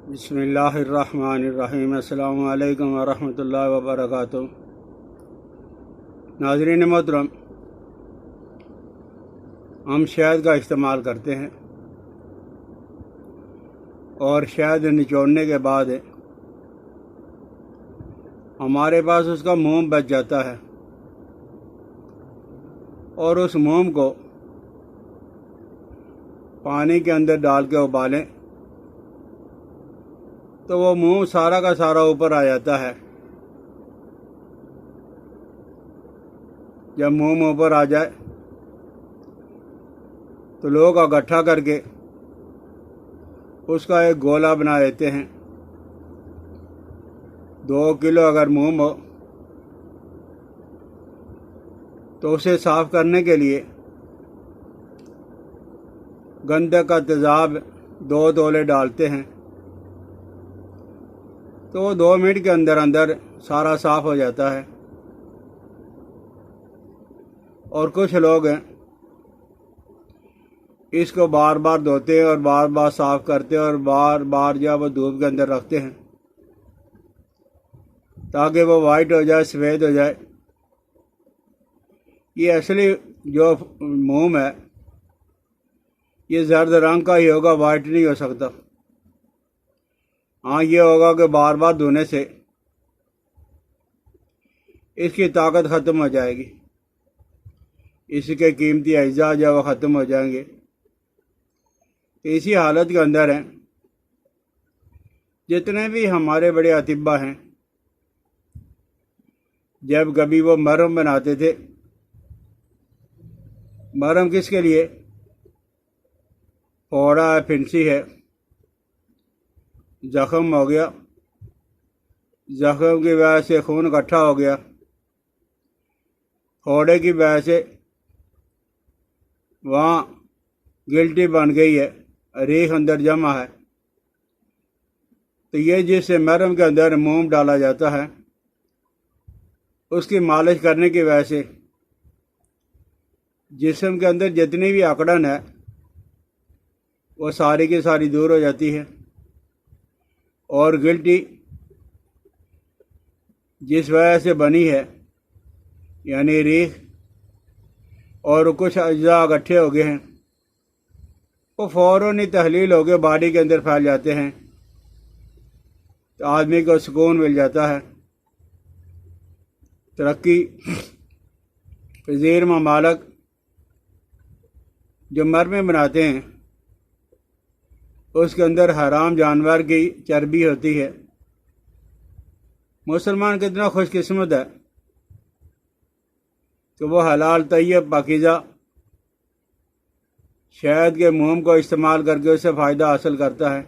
बिस्मिल्लाहिर्रहमानिर्रहीम। अस्सलामु अलैकुम वरहमतुल्लाहि वबरकातुहू। नाज़रीन मोहतरम, हम शहद का इस्तेमाल करते हैं और शहद निचोड़ने के बाद हमारे पास उसका मोम बच जाता है और उस मोम को पानी के अंदर डाल के उबालें तो वो मोम सारा का सारा ऊपर आ जाता है। जब मोम ऊपर आ जाए तो लोग इकट्ठा करके उसका एक गोला बना देते हैं। 2 किलो अगर मोम हो तो उसे साफ़ करने के लिए गंधक का तेज़ाब 2 तोले डालते हैं तो वो 2 मिनट के अंदर अंदर सारा साफ़ हो जाता है। और कुछ लोग हैं इसको बार बार धोते हैं और बार बार साफ़ करते हैं और बार बार जब वो धूप के अंदर रखते हैं ताकि वो वाइट हो जाए, सफ़ेद हो जाए। ये असली जो मोम है ये जर्द रंग का ही होगा, वाइट नहीं हो सकता। हाँ, ये होगा कि बार बार धोने से इसकी ताकत ख़त्म हो जाएगी, इसके कीमती अज्जा जब वो ख़त्म हो जाएंगे। तो इसी हालत के अंदर हैं जितने भी हमारे बड़े अतिब्बा हैं। जब कभी वो मरहम बनाते थे, मरहम किसके लिए? फोड़ा है, फिंसी है, ज़ख़म हो गया, ज़ख़म की वजह से खून इकट्ठा हो गया, फोड़े की वजह से वहाँ गिल्टी बन गई है, रीख अंदर जमा है। तो ये जिस मरहम के अंदर मोम डाला जाता है उसकी मालिश करने की वजह से जिस्म के अंदर जितनी भी अकड़न है वो सारी की सारी दूर हो जाती है। और गिल्टी जिस वजह से बनी है, यानी रीख और कुछ अज्जा इकट्ठे हो गए हैं, वो फ़ौरन ही तहलील हो गए बॉडी के अंदर फैल जाते हैं तो आदमी को सुकून मिल जाता है। तरक्की पज़ीर ममालिक जो मरहम बनाते हैं उसके अंदर हराम जानवर की चर्बी होती है। मुसलमान कितना खुशकिस्मत है कि वो हलाल तैयब पाकीज़ा शहद के मोम को इस्तेमाल करके उससे फ़ायदा हासिल करता है।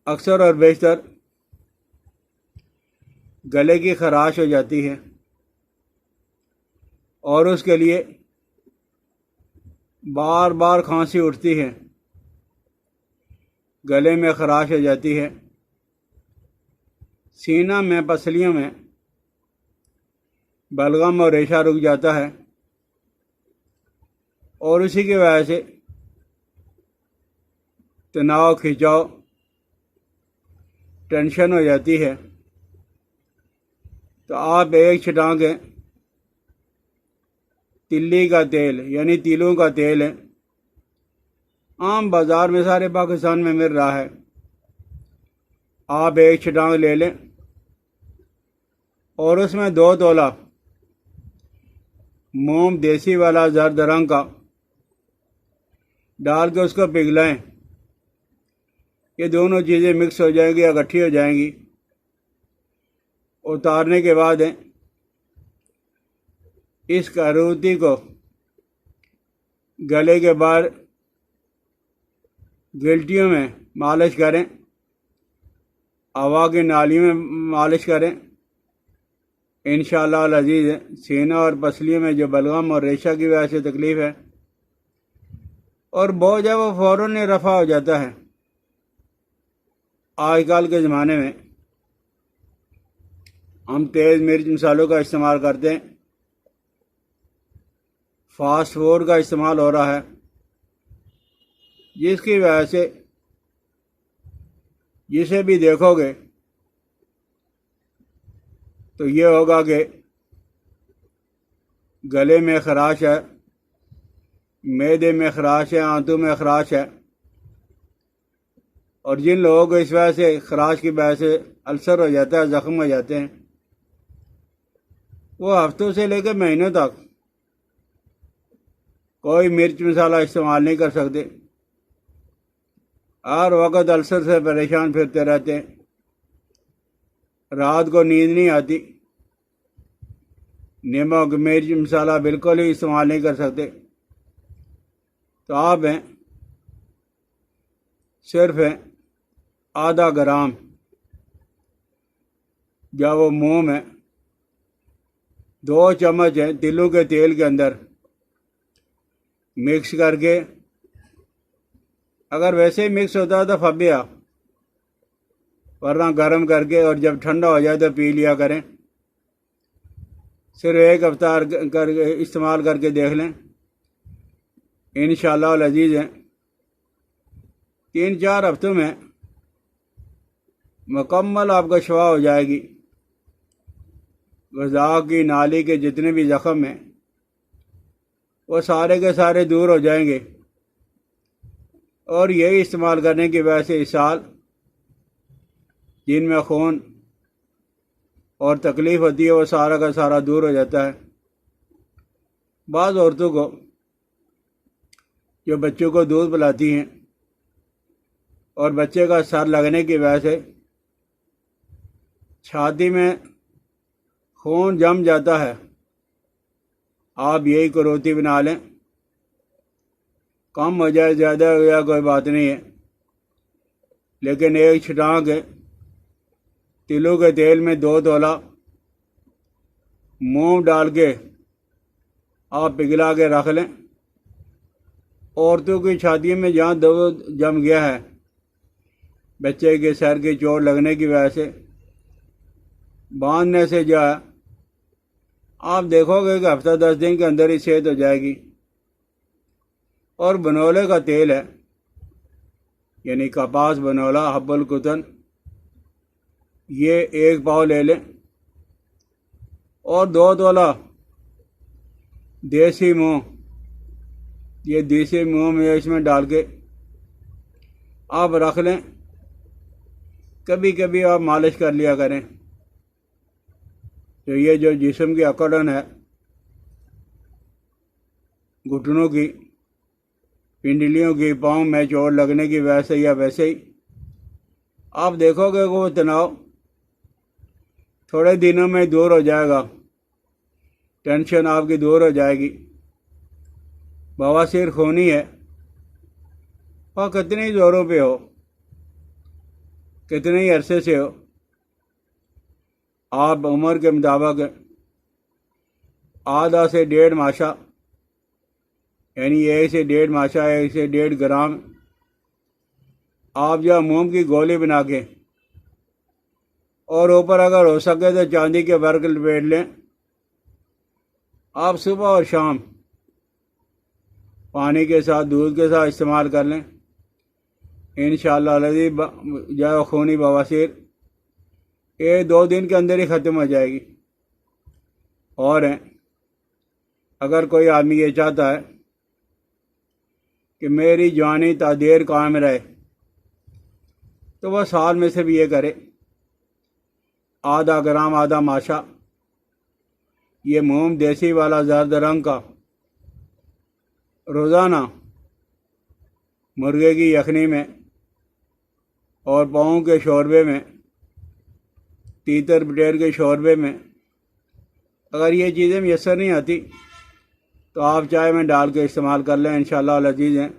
अक्सर और बेशतर गले की खराश हो जाती है और उसके लिए बार बार खांसी उठती है, गले में खराश हो जाती है, सीना में, पसलियों में बलगम और रेशा रुक जाता है और उसी की वजह से तनाव, खिंचाव, टेंशन हो जाती है। तो आप एक छटांग तिल्ली का तेल यानी तिलों का तेल है, आम बाज़ार में सारे पाकिस्तान में मिल रहा है, आप एक छटांग ले लें और उसमें 2 तोला मोम देसी वाला जर्द रंग का डाल के उसको पिघलाएं। ये दोनों चीज़ें मिक्स हो जाएंगी, इकट्ठी हो जाएंगी। उतारने के बाद इस करूती को गले के बाहर गिल्टियों में मालिश करें, हवा की नालियों में मालिश करें। इंशाअल्लाह अज़ीज़ सीना और पसलियों में जो बलगम और रेशा की वजह से तकलीफ़ है और बोझ है वो फ़ौरन रफ़ा हो जाता है। आजकल के ज़माने में हम तेज़ मिर्च मसालों का इस्तेमाल करते हैं, फास्ट फूड का इस्तेमाल हो रहा है, जिसकी वजह से जिसे भी देखोगे तो ये होगा कि गले में खराश है, मैदे में खराश है, आंतों में खराश है। और जिन लोगों को इस वजह से खराश की वजह से अल्सर हो जाता है, ज़ख्म हो जाते हैं, वो हफ्तों से लेकर महीनों तक कोई मिर्च मसाला इस्तेमाल नहीं कर सकते। हर वक्त अल्सर से परेशान फिरते रहते हैं, रात को नींद नहीं आती, नमक मिर्च मसाला बिल्कुल ही इस्तेमाल नहीं कर सकते। तो आप हैं सिर्फ आधा ग्राम या वो मुँह में 2 चम्मच है तिलों के तेल के अंदर मिक्स करके, अगर वैसे ही मिक्स होता है तो फबिया, वरना गर्म करके और जब ठंडा हो जाए तो पी लिया करें। सिर्फ एक हफ्ता कर इस्तेमाल करके देख लें, इंशाअल्लाह लजीज है 3-4 हफ्तों में मुकम्मल आपका शफा हो जाएगी। ग़िज़ा की नाली के जितने भी ज़ख़म हैं वो सारे के सारे दूर हो जाएंगे। और यही इस्तेमाल करने की वजह से इस साल जिनमें खून और तकलीफ़ होती है वो सारा का सारा दूर हो जाता है। बाज़ औरतों को जो बच्चों को दूध पिलाती हैं और बच्चे का सर लगने की वजह से छाती में खून जम जाता है, आप यही करोती बना लें, कम हो जाए ज़्यादा हो जाए कोई बात नहीं है, लेकिन एक छटाक तिलों के तेल में 2 तोला मूंग डाल के आप पिघला के रख लें। औरतों की छाती में जहाँ दर्द जम गया है बच्चे के सर की चोट लगने की वजह से, बांधने से जो है आप देखोगे कि हफ्ता 10 दिन के अंदर ही सेहत हो जाएगी। और बनोले का तेल है, यानी कपास बनोला हब्बुल कुतन, ये 1 पाव ले लें और 2 तोला देसी मूंग, ये देसी मूंग में इसमें डाल के आप रख लें। कभी कभी आप मालिश कर लिया करें तो ये जो जिस्म की अकड़न है, घुटनों की, पिंडलियों की, पाँव में चोट लगने की वजह से या वैसे ही, आप देखोगे कि वो तनाव थोड़े दिनों में दूर हो जाएगा, टेंशन आपकी दूर हो जाएगी। बवासीर खूनी है और कितने ज़ोरों पे हो, कितने ही अरसे से हो, आप उम्र के मुताबिक आधा से 1.5 माशा, यानी 1 से 1.5 माशा, 1 से 1.5 ग्राम आप जो मूंग की गोली बना के और ऊपर अगर हो सके तो चांदी के वर्क लपेट लें। आप सुबह और शाम पानी के साथ दूध के साथ इस्तेमाल कर लें, इंशाअल्लाह जो खूनी बवासीर 1-2 दिन के अंदर ही ख़त्म हो जाएगी। और अगर कोई आदमी ये चाहता है कि मेरी जवानी तादेर कायम रहे तो वह साल में से भी ये करे, आधा ग्राम आधा माशा ये मूंग देसी वाला जर्द रंग का रोज़ाना मुर्गे की यखनी में और पाँव के शोरबे में, तीतर बटेर के शोरबे में, अगर ये चीज़ें मैसर नहीं आती तो आप चाय में डाल के इस्तेमाल कर लें, इंशाअल्लाह लजीज हैं,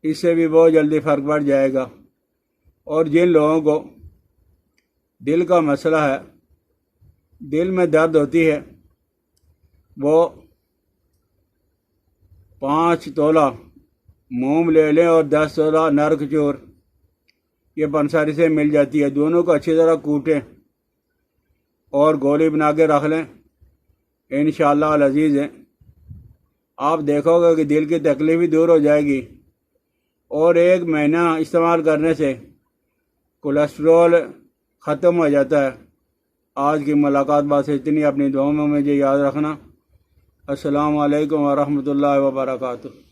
इससे भी बहुत जल्दी फ़र्क पड़ जाएगा। और जिन लोगों को दिल का मसला है, दिल में दर्द होती है, वो 5 तोला मूंग ले लें और 10 तोला नर खजूर, ये पंसारी से मिल जाती है, दोनों को अच्छी तरह कूटें और गोली बना के रख लें, इंशाअल्लाह लजीज हैं, आप देखोगे कि दिल की तकलीफ़ भी दूर हो जाएगी। और 1 महीना इस्तेमाल करने से कोलेस्ट्रॉल ख़त्म हो जाता है। आज की मुलाकात बस इतनी, अपनी दुआओं में मुझे याद रखना। अस्सलाम वालेकुम व रहमतुल्लाहि व बरकातुहू।